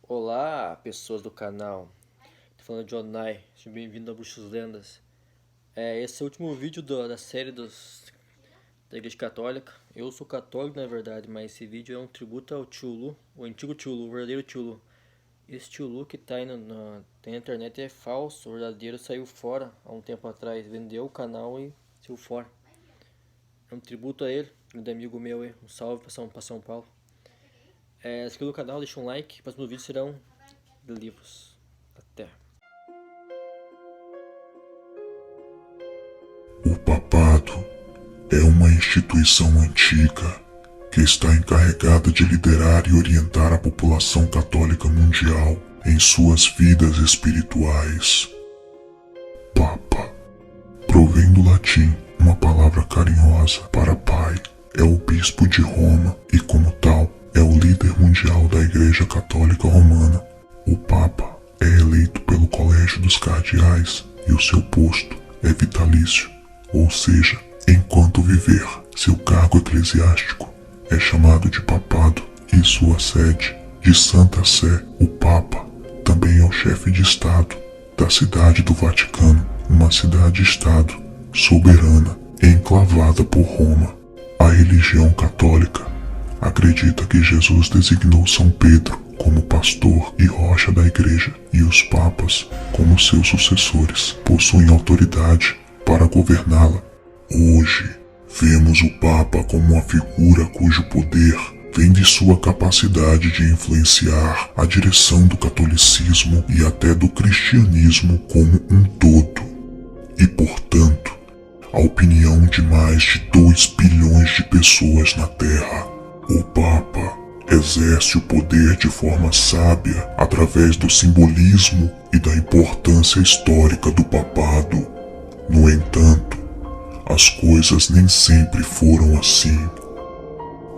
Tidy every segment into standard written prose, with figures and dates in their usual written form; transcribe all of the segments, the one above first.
Olá, pessoas do canal. Tô falando de Onai. Seja bem-vindo a Bruxas Lendas. Esse é o último vídeo da série da Igreja Católica. Eu sou católico, na verdade, mas esse vídeo é um tributo ao Tio Lu, o antigo Tio Lu, o verdadeiro Tio Lu. Esse Tio Lu que tá aí tem na internet é falso, o verdadeiro saiu fora há um tempo atrás. Vendeu o canal e saiu fora. É um tributo a ele, grande amigo meu aí. Um salve pra São Paulo. Se inscreva no canal, deixa um like. Próximos vídeos serão de livros. Até. O papado é uma instituição antiga que está encarregada de liderar e orientar a população católica mundial em suas vidas espirituais. Papa provém do latim uma palavra carinhosa para pai. É o bispo de Roma e, como tal, é o líder mundial da Igreja Católica Romana. O Papa é eleito pelo Colégio dos Cardeais e o seu posto é vitalício, ou seja, enquanto viver seu cargo eclesiástico é chamado de papado e sua sede de Santa Sé. O Papa também é o chefe de Estado da cidade do Vaticano, uma cidade-estado soberana enclavada por Roma. A religião católica acredita que Jesus designou São Pedro como pastor e rocha da igreja, e os papas, como seus sucessores, possuem autoridade para governá-la. Hoje, vemos o Papa como uma figura cujo poder vem de sua capacidade de influenciar a direção do catolicismo e até do cristianismo como um todo, e portanto, a opinião de mais de 2 bilhões de pessoas na Terra. O Papa exerce o poder de forma sábia através do simbolismo e da importância histórica do papado. No entanto, as coisas nem sempre foram assim.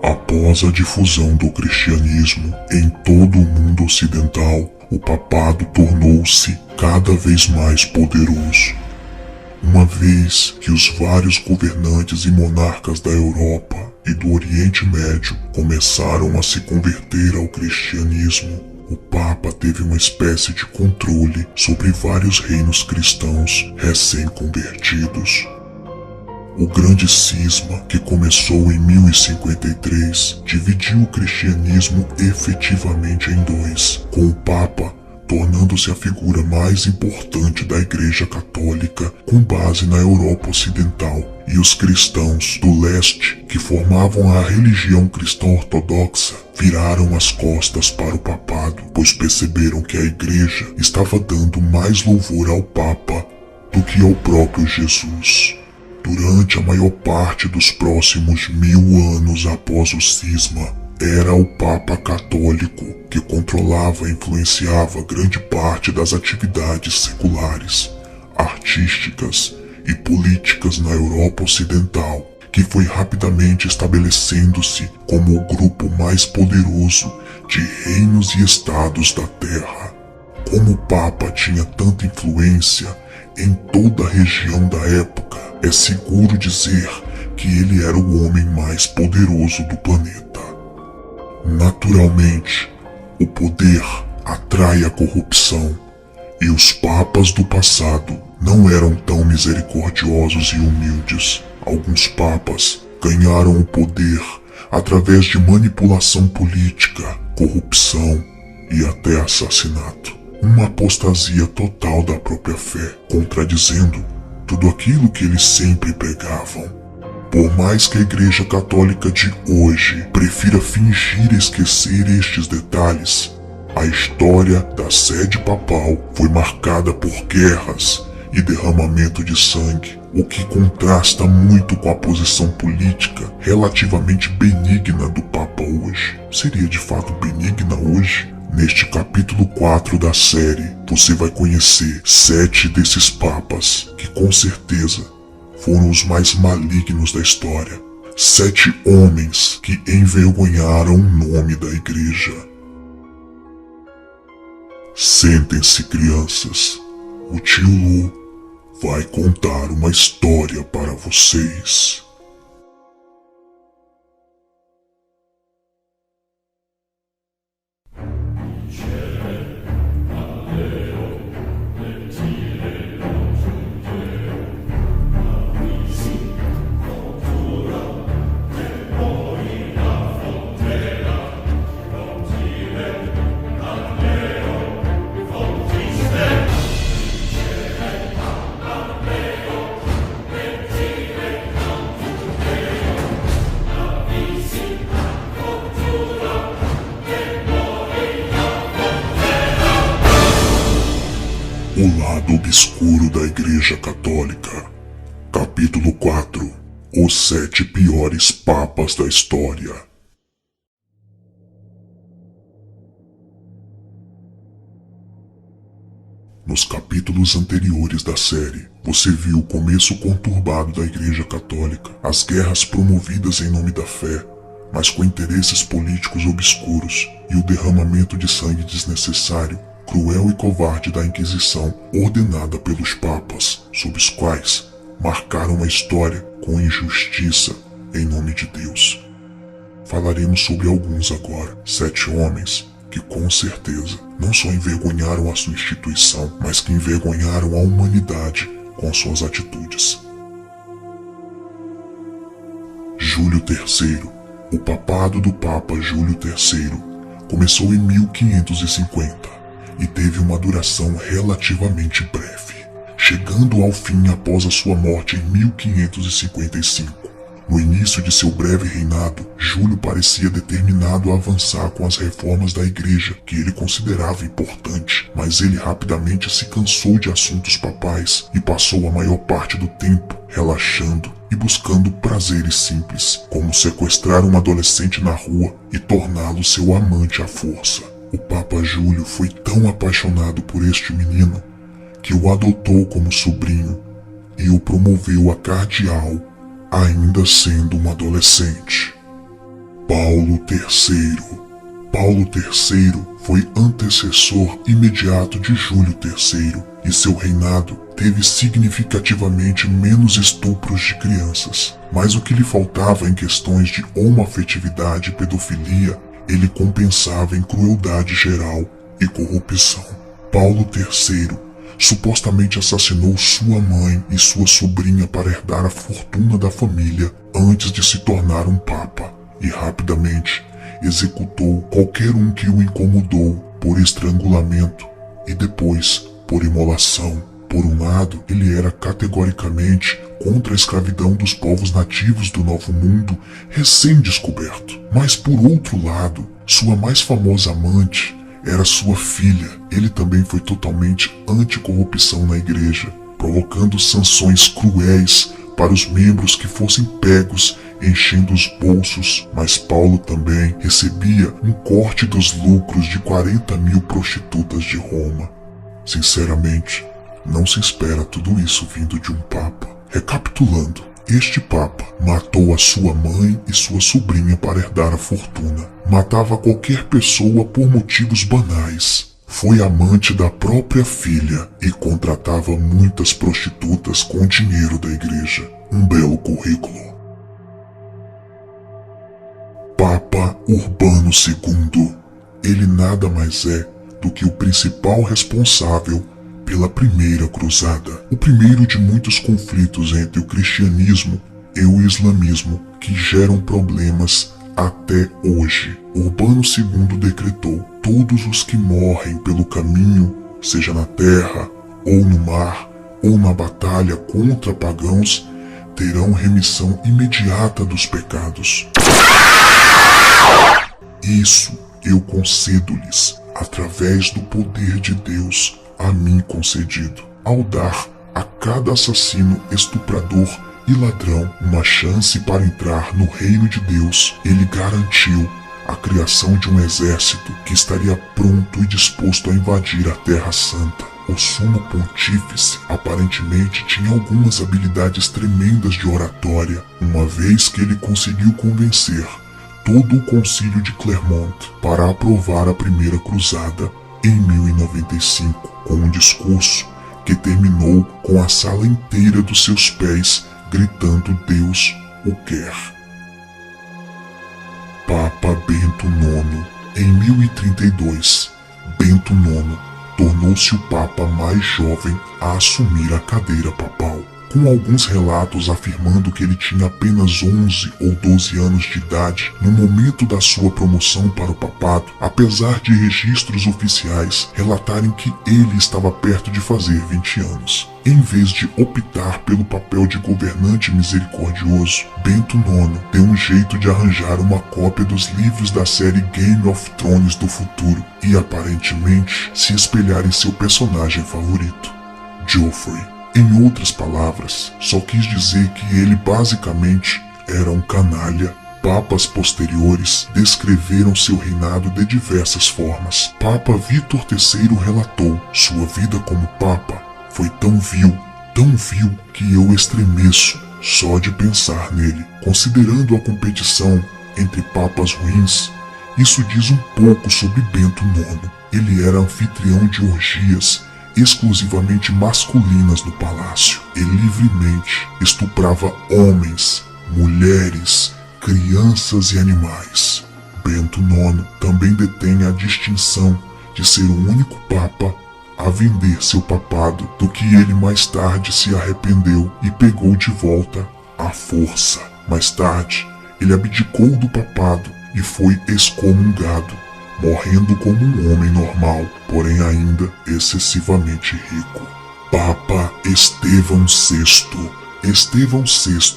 Após a difusão do cristianismo em todo o mundo ocidental, o papado tornou-se cada vez mais poderoso. Uma vez que os vários governantes e monarcas da Europa e do Oriente Médio começaram a se converter ao cristianismo, o Papa teve uma espécie de controle sobre vários reinos cristãos recém-convertidos. O grande cisma, que começou em 1053, dividiu o cristianismo efetivamente em dois, com o Papa tornando-se a figura mais importante da Igreja Católica com base na Europa Ocidental, e os cristãos do leste, que formavam a religião cristã ortodoxa, viraram as costas para o papado, pois perceberam que a Igreja estava dando mais louvor ao Papa do que ao próprio Jesus. Durante a maior parte dos próximos 1000 anos após o cisma, era o Papa católico que controlava e influenciava grande parte das atividades seculares, artísticas e políticas na Europa Ocidental, que foi rapidamente estabelecendo-se como o grupo mais poderoso de reinos e estados da Terra. Como o Papa tinha tanta influência em toda a região da época, é seguro dizer que ele era o homem mais poderoso do planeta. Naturalmente, o poder atrai a corrupção, e os papas do passado não eram tão misericordiosos e humildes. Alguns papas ganharam o poder através de manipulação política, corrupção e até assassinato. Uma apostasia total da própria fé, contradizendo tudo aquilo que eles sempre pregavam. Por mais que a Igreja Católica de hoje prefira fingir esquecer estes detalhes, a história da sede papal foi marcada por guerras e derramamento de sangue, o que contrasta muito com a posição política relativamente benigna do Papa hoje. Seria de fato benigna hoje? Neste capítulo 4 da série, você vai conhecer 7 desses papas que com certeza foram os mais malignos da história. 7 homens que envergonharam o nome da igreja. Sentem-se, crianças. O tio Lu vai contar uma história para vocês. O lado obscuro da Igreja Católica. Capítulo 4. Os 7 piores papas da história. Nos capítulos anteriores da série, você viu o começo conturbado da Igreja Católica, as guerras promovidas em nome da fé, mas com interesses políticos obscuros, e o derramamento de sangue desnecessário, cruel e covarde da Inquisição ordenada pelos papas, sob os quais marcaram a história com injustiça em nome de Deus. Falaremos sobre alguns agora, 7 homens que com certeza não só envergonharam a sua instituição, mas que envergonharam a humanidade com suas atitudes. Júlio III, o papado do Papa Júlio III, começou em 1550 e teve uma duração relativamente breve, chegando ao fim após a sua morte em 1555. No início de seu breve reinado, Júlio parecia determinado a avançar com as reformas da Igreja, que ele considerava importante, mas ele rapidamente se cansou de assuntos papais e passou a maior parte do tempo relaxando e buscando prazeres simples, como sequestrar um adolescente na rua e torná-lo seu amante à força. O Papa Júlio foi tão apaixonado por este menino que o adotou como sobrinho e o promoveu a cardeal, ainda sendo um adolescente. Paulo III. Paulo III foi antecessor imediato de Júlio III e seu reinado teve significativamente menos estupros de crianças, mas o que lhe faltava em questões de homoafetividade e pedofilia, ele compensava em crueldade geral e corrupção. Paulo III supostamente assassinou sua mãe e sua sobrinha para herdar a fortuna da família antes de se tornar um papa, e rapidamente executou qualquer um que o incomodou por estrangulamento e depois por imolação. Por um lado, ele era categoricamente contra a escravidão dos povos nativos do Novo Mundo recém-descoberto, mas por outro lado, sua mais famosa amante era sua filha. Ele também foi totalmente anticorrupção na igreja, provocando sanções cruéis para os membros que fossem pegos enchendo os bolsos, mas Paulo também recebia um corte dos lucros de 40.000 prostitutas de Roma. Sinceramente, não se espera tudo isso vindo de um papa. Recapitulando, este papa matou a sua mãe e sua sobrinha para herdar a fortuna. Matava qualquer pessoa por motivos banais. Foi amante da própria filha e contratava muitas prostitutas com o dinheiro da igreja. Um belo currículo. Papa Urbano II. Ele nada mais é do que o principal responsável pela Primeira Cruzada, o primeiro de muitos conflitos entre o cristianismo e o islamismo que geram problemas até hoje. Urbano II decretou: todos os que morrem pelo caminho, seja na terra, ou no mar, ou na batalha contra pagãos, terão remissão imediata dos pecados. Isso eu concedo-lhes, através do poder de Deus a mim concedido, ao dar a cada assassino, estuprador e ladrão uma chance para entrar no reino de Deus. Ele garantiu a criação de um exército que estaria pronto e disposto a invadir a Terra Santa. O sumo pontífice aparentemente tinha algumas habilidades tremendas de oratória, uma vez que ele conseguiu convencer todo o concílio de Clermont para aprovar a Primeira Cruzada em 1095, com um discurso que terminou com a sala inteira dos seus pés gritando Deus o quer. Papa Bento IX. Em 1032, Bento IX tornou-se o papa mais jovem a assumir a cadeira papal. com alguns relatos afirmando que ele tinha apenas 11 ou 12 anos de idade no momento da sua promoção para o papado, apesar de registros oficiais relatarem que ele estava perto de fazer 20 anos. Em vez de optar pelo papel de governante misericordioso, Bento IX deu um jeito de arranjar uma cópia dos livros da série Game of Thrones do futuro e aparentemente se espelhar em seu personagem favorito, Joffrey. Em outras palavras, só quis dizer que ele basicamente era um canalha. Papas posteriores descreveram seu reinado de diversas formas. Papa Vítor III relatou: sua vida como papa foi tão vil que eu estremeço só de pensar nele. Considerando a competição entre papas ruins, isso diz um pouco sobre Bento IX. Ele era anfitrião de orgias exclusivamente masculinas no palácio e livremente estuprava homens, mulheres, crianças e animais. Bento IX também detém a distinção de ser o único papa a vender seu papado, do que ele mais tarde se arrependeu e pegou de volta à força. Mais tarde, ele abdicou do papado e foi excomungado, morrendo como um homem normal, porém ainda excessivamente rico. Papa Estevão VI. Estevão VI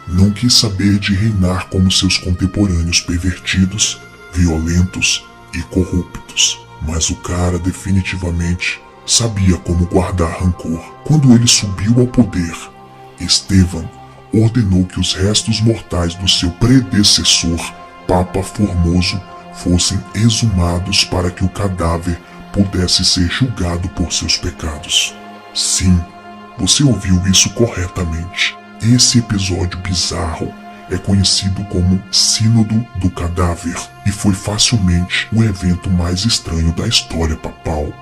não quis saber de reinar como seus contemporâneos pervertidos, violentos e corruptos, mas o cara definitivamente sabia como guardar rancor. Quando ele subiu ao poder, Estevão ordenou que os restos mortais do seu predecessor, Papa Formoso, fossem exumados para que o cadáver pudesse ser julgado por seus pecados. Sim, você ouviu isso corretamente. Esse episódio bizarro é conhecido como Sínodo do Cadáver e foi facilmente o evento mais estranho da história papal.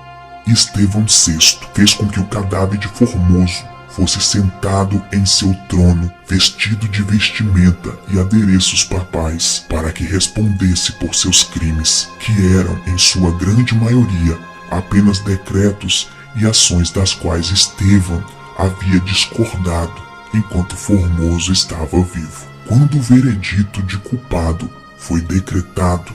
Estevão VI fez com que o cadáver de Formoso fosse sentado em seu trono, vestido de vestimenta e adereços papais, para que respondesse por seus crimes, que eram, em sua grande maioria, apenas decretos e ações das quais Estevão havia discordado enquanto Formoso estava vivo. Quando o veredito de culpado foi decretado,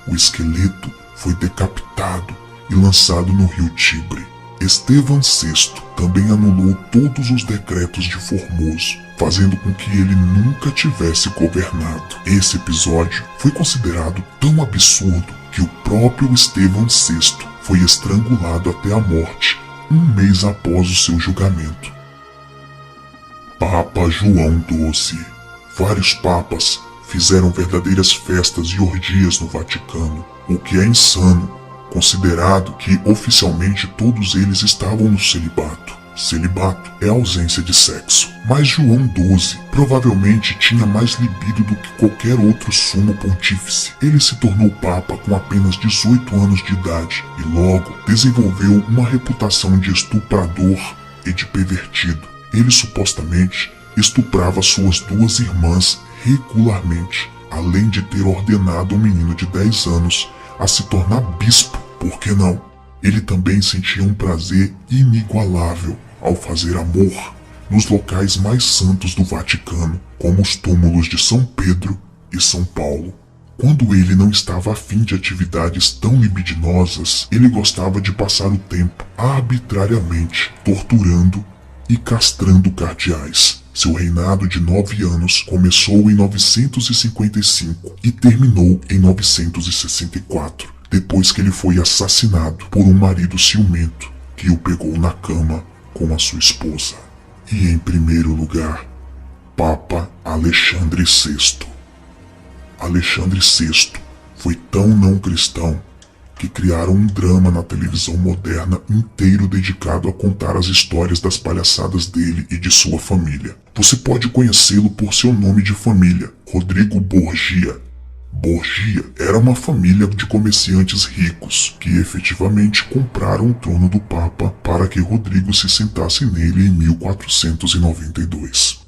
o esqueleto foi decapitado e lançado no rio Tibre. Estevão VI também anulou todos os decretos de Formoso, fazendo com que ele nunca tivesse governado. Esse episódio foi considerado tão absurdo que o próprio Estevão VI foi estrangulado até a morte, um mês após o seu julgamento. Papa João XII. Vários papas fizeram verdadeiras festas e orgias no Vaticano, o que é insano, considerado que oficialmente todos eles estavam no celibato. Celibato é a ausência de sexo. Mas João XII provavelmente tinha mais libido do que qualquer outro sumo pontífice. Ele se tornou papa com apenas 18 anos de idade e logo desenvolveu uma reputação de estuprador e de pervertido. Ele supostamente estuprava suas duas irmãs regularmente, além de ter ordenado um menino de 10 anos a se tornar bispo. Por que não? Ele também sentia um prazer inigualável ao fazer amor nos locais mais santos do Vaticano, como os túmulos de São Pedro e São Paulo. Quando ele não estava afim de atividades tão libidinosas, ele gostava de passar o tempo arbitrariamente torturando e castrando cardeais. Seu reinado de 9 anos começou em 955 e terminou em 964. Depois que ele foi assassinado por um marido ciumento que o pegou na cama com a sua esposa. E em primeiro lugar, Papa Alexandre VI. Alexandre VI foi tão não cristão que criaram um drama na televisão moderna inteiro dedicado a contar as histórias das palhaçadas dele e de sua família. Você pode conhecê-lo por seu nome de família, Rodrigo Borgia. Borgia era uma família de comerciantes ricos que efetivamente compraram o trono do Papa para que Rodrigo se sentasse nele em 1492.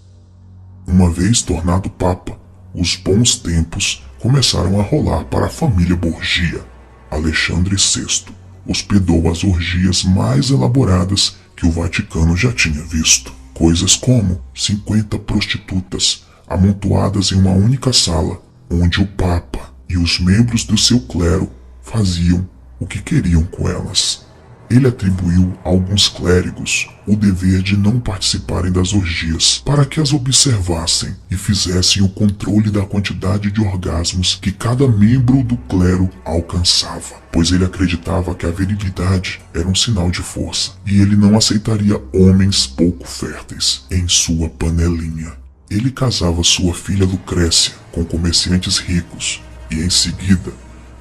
Uma vez tornado Papa, os bons tempos começaram a rolar para a família Borgia. Alexandre VI hospedou as orgias mais elaboradas que o Vaticano já tinha visto. Coisas como 50 prostitutas amontoadas em uma única sala, onde o Papa e os membros do seu clero faziam o que queriam com elas. Ele atribuiu a alguns clérigos o dever de não participarem das orgias, para que as observassem e fizessem o controle da quantidade de orgasmos que cada membro do clero alcançava, pois ele acreditava que a virilidade era um sinal de força, e ele não aceitaria homens pouco férteis em sua panelinha. Ele casava sua filha Lucrécia com comerciantes ricos e, em seguida,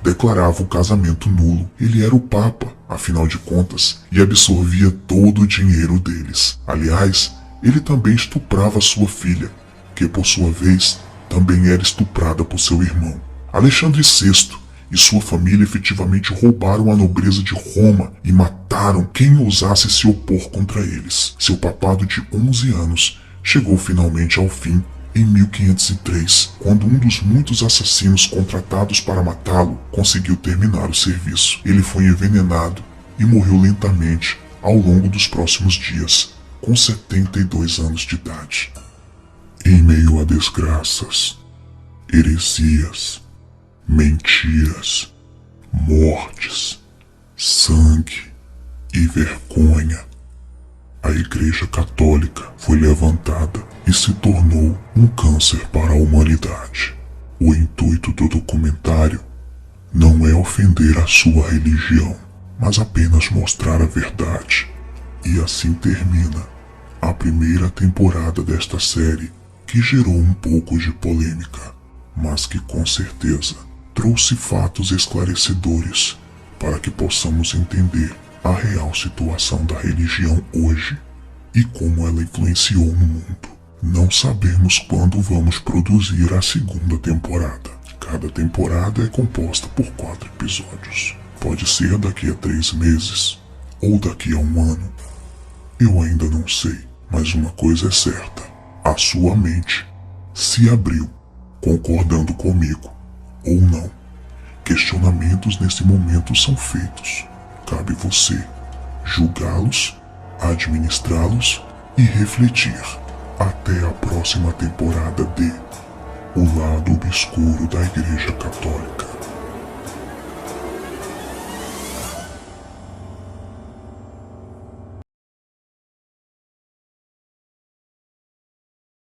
declarava o casamento nulo. Ele era o Papa, afinal de contas, e absorvia todo o dinheiro deles. Aliás, ele também estuprava sua filha, que por sua vez também era estuprada por seu irmão. Alexandre VI e sua família efetivamente roubaram a nobreza de Roma e mataram quem ousasse se opor contra eles. Seu papado de 11 anos chegou finalmente ao fim em 1503, quando um dos muitos assassinos contratados para matá-lo conseguiu terminar o serviço. Ele foi envenenado e morreu lentamente ao longo dos próximos dias, com 72 anos de idade. Em meio a desgraças, heresias, mentiras, mortes, sangue e vergonha, a Igreja Católica foi levantada e se tornou um câncer para a humanidade. O intuito do documentário não é ofender a sua religião, mas apenas mostrar a verdade. E assim termina a primeira temporada desta série, que gerou um pouco de polêmica, mas que com certeza trouxe fatos esclarecedores para que possamos entender a real situação da religião hoje e como ela influenciou no mundo. Não sabemos quando vamos produzir a segunda temporada. Cada temporada é composta por 4 episódios. Pode ser daqui a 3 meses ou daqui a 1 ano. Eu ainda não sei, mas uma coisa é certa: a sua mente se abriu, concordando comigo ou não. Questionamentos nesse momento são feitos. Cabe você julgá-los, administrá-los e refletir. Até a próxima temporada de O Lado Obscuro da Igreja Católica.